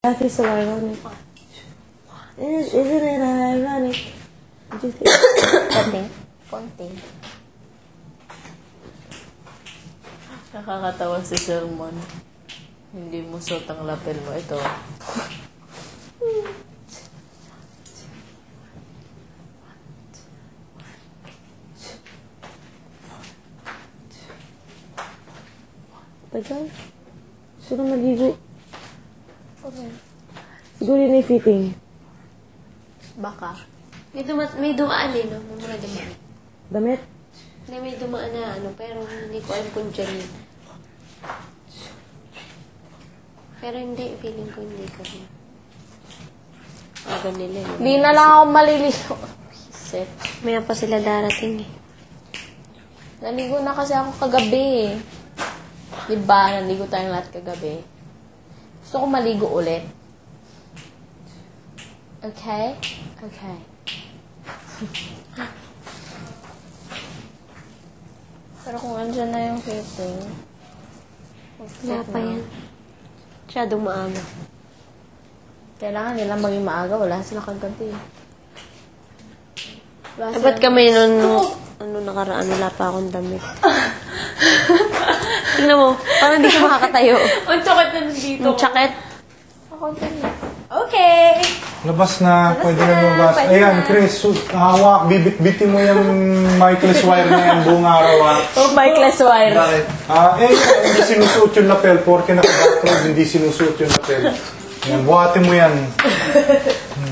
That is so ironic. Isn't it ironic? What do you think? Konti. Konti. Nakakatawa si Sermon. Hindi mo suot ang lapel mo. Ito. Tagal. Sino maligo? Okay. Siguro yun ay fitting. Baka. May dumaan eh, no? May mga dumaan. Damit? Hindi, may dumaan na ano, pero hindi ko alam kung dyan yun. Pero hindi, feeling ko hindi ko rin. Aga nila yun. Hindi na lang ako maliligo. Set. Maya pa sila darating eh. Naligo na kasi ako kagabi. Diba? Naligo tayong lahat kagabi. Gusto ko maligo ulit. Okay? Okay. Pero kung andyan na yung fitting, Wala pa yan. Masyadong maaga. kailangan nila maging maaga. Wala sila kagabi. Ba't kami nun, nakaraan, wala pa akong damit. Tingnan mo, parang hindi ka makakatayo. Ang sakit na nandito. Ang sakit. Ako din. Okay! Labas na, pwede na lumabas. Ayan, Chris, hawak, bibit-bitin mo yung Michael's wire na yan buong araw, ha? Oh, Michael's wire. Bakit? Hindi sinusuot yung lapel, porque naka-backroad, hindi sinusuot yung lapel. Yan, buhatin mo yan.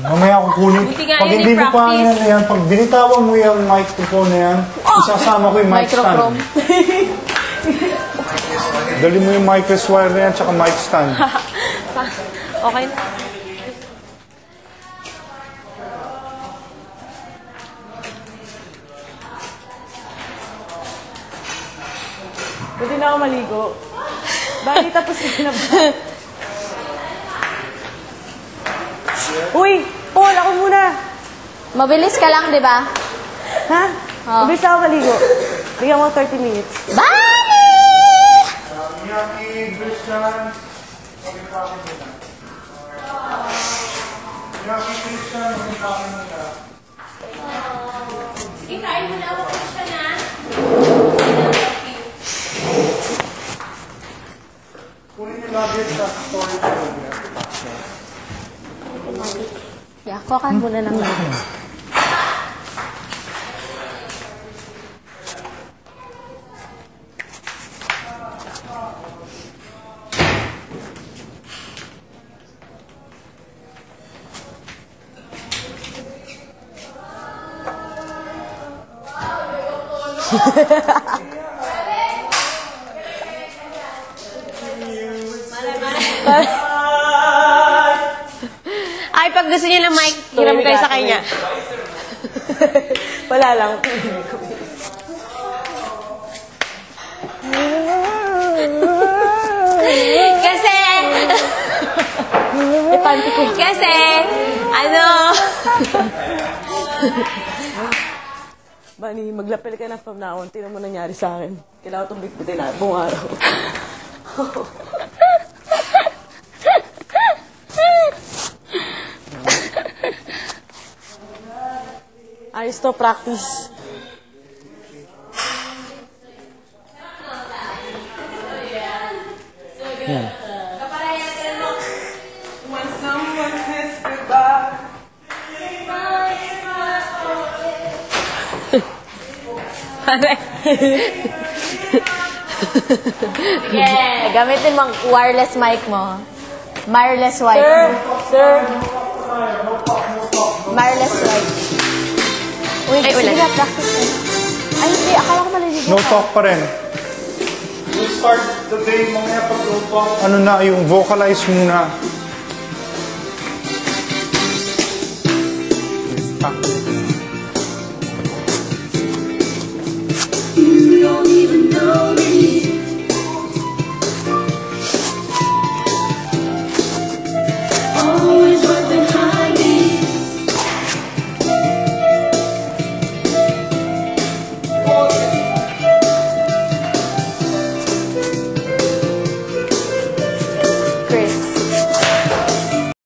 Mamaya kukunin. Pag hindi mo pa yan, pag binitawan mo yung microphone na yan, isasama ko yung mic stand. Dali mo yung Michael's wire na yan, tsaka mic stand. Okay na. Pwede na ako maligo. Bakit tapos na ba? Uy! Paul, ako muna! Mabilis ka lang, di ba? Ha? Oh. Mabilis ako maligo. Bigyan mo 30 minutes. Bye! Miyaki, Christian, pag-ipakin mo na. Miyaki, Christian, pag-ipakin mo na. Sige, kain mo na ako, Christian, ha? Kunin yung luggage sa storage room. Yeah, kuhakan muna ng lahat. Ay, pag gusto niyo ng mic, hiram kayo sa kanya. Wala lang. Kasi, Ipanti ko. kasi, ano, Bani, maglapel ka na from now on. Tingnan mo nangyari sa akin. Kailangan itong bitbitin na buong araw. Ayos to, practice. Yeah! Gamitin mo ang wireless mic mo. Wireless mic. Sir! Wireless mic. Uy, Ay, sige ulan. na, practice na. Ay, hindi. Akala ko maliligo No ka. talk pa rin. We'll start the day mamaya pag no talk. Ano na, yung vocalize muna. Yes, practice.